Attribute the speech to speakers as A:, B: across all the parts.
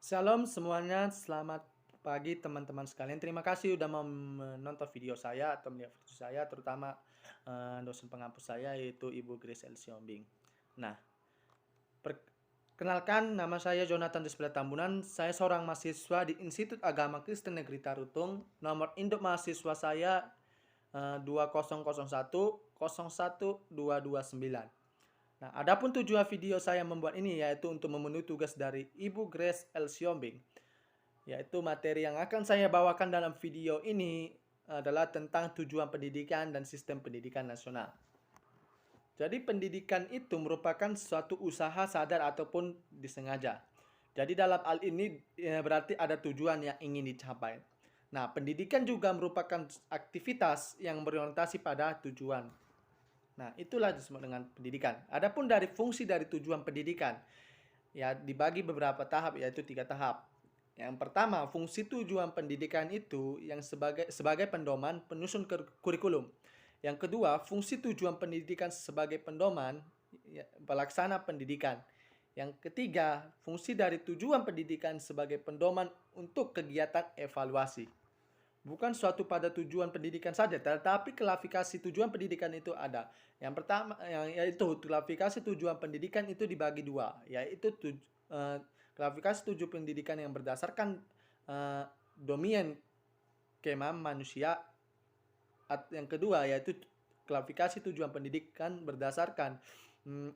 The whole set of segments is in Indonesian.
A: Shalom semuanya, selamat pagi teman-teman sekalian. Terima kasih sudah menonton video saya atau melihat video saya, terutama dosen pengampu saya yaitu Ibu Grace L. Siombing. Nah, perkenalkan nama saya Jonathan Desbela Tambunan. Saya seorang mahasiswa di Institut Agama Kristen Negeri Tarutung. Nomor induk mahasiswa saya 2001 01229. Nah, adapun tujuan video saya membuat ini yaitu untuk memenuhi tugas dari Ibu Grace L. Siombing, yaitu materi yang akan saya bawakan dalam video ini adalah tentang tujuan pendidikan dan sistem pendidikan nasional. Jadi pendidikan itu merupakan suatu usaha sadar ataupun disengaja. Jadi dalam hal ini berarti ada tujuan yang ingin dicapai. Nah, pendidikan juga merupakan aktivitas yang berorientasi pada tujuan. Nah, itulah disebut dengan pendidikan. Adapun dari fungsi dari tujuan pendidikan, ya dibagi beberapa tahap, yaitu 3 tahap. Yang pertama, fungsi tujuan pendidikan itu yang sebagai pendoman penyusun kurikulum. Yang kedua, fungsi tujuan pendidikan sebagai pendoman pelaksana pendidikan. Yang ketiga, fungsi dari tujuan pendidikan sebagai pendoman untuk kegiatan evaluasi. Bukan suatu pada tujuan pendidikan saja, tetapi klasifikasi tujuan pendidikan itu ada. Yang pertama, yaitu klasifikasi tujuan pendidikan itu dibagi dua, yaitu klasifikasi tujuan pendidikan yang berdasarkan domain kemam manusia. Yang kedua yaitu klasifikasi tujuan pendidikan berdasarkan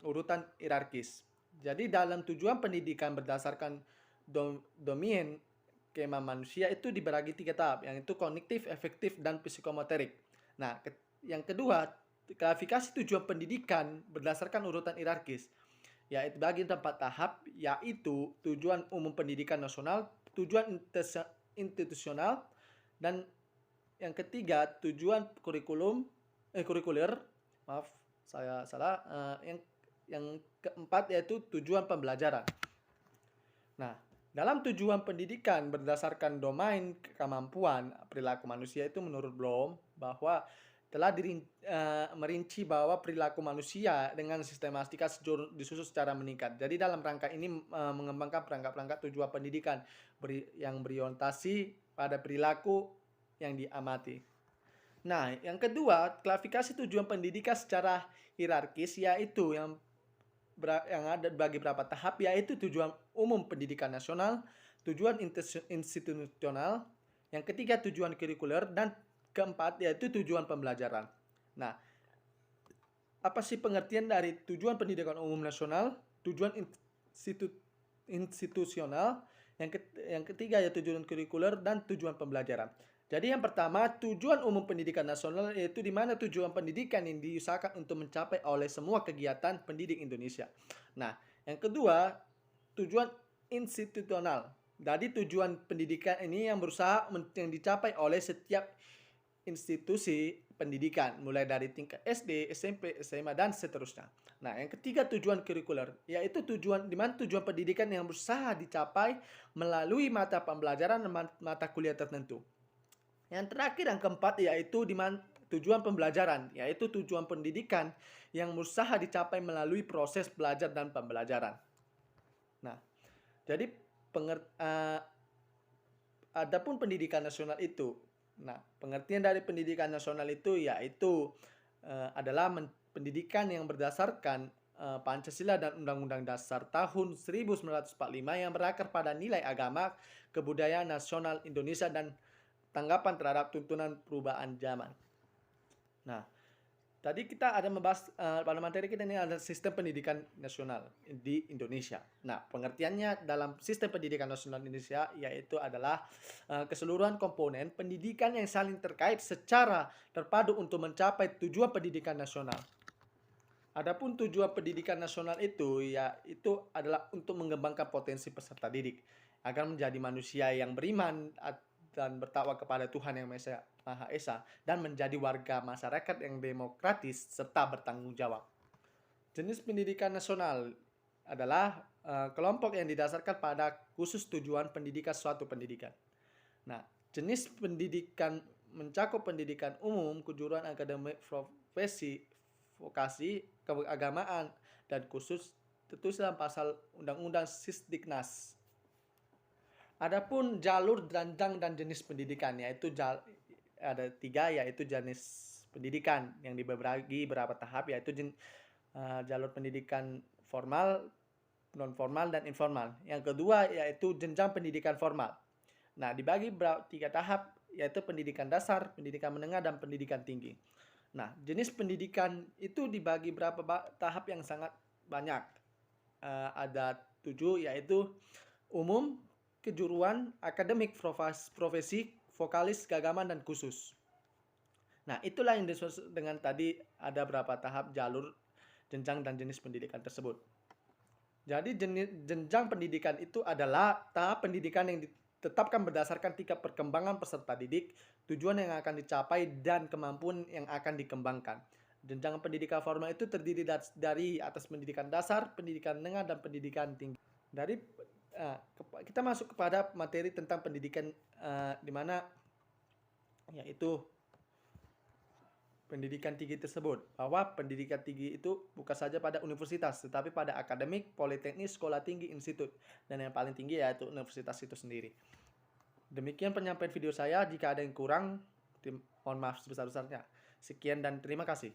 A: urutan hierarkis. Jadi dalam tujuan pendidikan berdasarkan domain skema manusia itu dibagi 3 tahap, yang itu kognitif, efektif, dan psikomotorik. Nah, yang kedua, klasifikasi tujuan pendidikan berdasarkan urutan hierarkis, yaitu bagi 4 tahap, yaitu tujuan umum pendidikan nasional, tujuan institusional, dan yang ketiga tujuan kurikuler. Maaf, saya salah. Yang keempat yaitu tujuan pembelajaran. Nah, dalam tujuan pendidikan berdasarkan domain kemampuan perilaku manusia itu menurut Bloom bahwa telah merinci bahwa perilaku manusia dengan sistematika disusun secara meningkat. Jadi dalam rangka ini mengembangkan perangkat-perangkat tujuan pendidikan yang berorientasi pada perilaku yang diamati. Nah, yang kedua, klasifikasi tujuan pendidikan secara hierarkis yaitu yang ada bagi beberapa tahap, yaitu tujuan umum pendidikan nasional, tujuan institusional, yang ketiga tujuan kurikuler, dan keempat yaitu tujuan pembelajaran. Nah, apa sih pengertian dari tujuan pendidikan umum nasional, tujuan institusional, yang ketiga yaitu tujuan kurikuler, dan tujuan pembelajaran. Jadi yang pertama, tujuan umum pendidikan nasional yaitu di mana tujuan pendidikan yang diusahakan untuk mencapai oleh semua kegiatan pendidik Indonesia. Nah, yang kedua, tujuan institusional. Jadi tujuan pendidikan ini yang berusaha yang dicapai oleh setiap institusi pendidikan, mulai dari tingkat SD, SMP, SMA, dan seterusnya. Nah, yang ketiga tujuan kurikuler, yaitu tujuan di mana tujuan pendidikan yang berusaha dicapai melalui mata pembelajaran dan mata kuliah tertentu. Yang terakhir, yang keempat, yaitu tujuan pembelajaran, yaitu tujuan pendidikan yang berusaha dicapai melalui proses belajar dan pembelajaran. Nah, jadi adapun pendidikan nasional itu, nah pengertian dari pendidikan nasional itu yaitu adalah pendidikan yang berdasarkan Pancasila dan Undang-Undang Dasar tahun 1945 yang berakar pada nilai agama, kebudayaan nasional Indonesia, dan tanggapan terhadap tuntunan perubahan zaman. Nah, tadi kita ada membahas pada materi kita ini ada sistem pendidikan nasional di Indonesia. Nah, pengertiannya dalam sistem pendidikan nasional Indonesia yaitu adalah keseluruhan komponen pendidikan yang saling terkait secara terpadu untuk mencapai tujuan pendidikan nasional. Adapun tujuan pendidikan nasional itu yaitu adalah untuk mengembangkan potensi peserta didik agar menjadi manusia yang beriman dan bertakwa kepada Tuhan Yang Maha Esa dan menjadi warga masyarakat yang demokratis serta bertanggung jawab. Jenis pendidikan nasional adalah kelompok yang didasarkan pada khusus tujuan pendidikan suatu pendidikan. Nah, jenis pendidikan mencakup pendidikan umum, kejuruan akademik, profesi, vokasi, keagamaan, dan khusus tertulis dalam pasal Undang-Undang Sisdiknas. Adapun jalur, jenjang, dan jenis pendidikan, yaitu ada 3, yaitu jenis pendidikan yang dibagi berapa tahap, yaitu jalur pendidikan formal, non formal, dan informal. Yang kedua yaitu jenjang pendidikan formal. Nah, dibagi 3 tahap, yaitu pendidikan dasar, pendidikan menengah, dan pendidikan tinggi. Nah, jenis pendidikan itu dibagi berapa tahap yang sangat banyak. Ada 7, yaitu umum, kejuruan, akademik, profesi, vokalis, keagamaan, dan khusus. Nah, itulah yang dimaksud dengan tadi ada berapa tahap, jalur, jenjang, dan jenis pendidikan tersebut. Jadi jenjang pendidikan itu adalah tahap pendidikan yang ditetapkan berdasarkan tingkat perkembangan peserta didik, tujuan yang akan dicapai, dan kemampuan yang akan dikembangkan. Jenjang pendidikan formal itu terdiri dari atas pendidikan dasar, pendidikan menengah, dan pendidikan tinggi. Kita masuk kepada materi tentang pendidikan, di mana yaitu pendidikan tinggi tersebut, bahwa pendidikan tinggi itu bukan saja pada universitas, tetapi pada akademik, politeknik, sekolah tinggi, institut, dan yang paling tinggi yaitu universitas itu sendiri. Demikian penyampaian video saya. Jika ada yang kurang, mohon maaf sebesar-besarnya. Sekian dan terima kasih.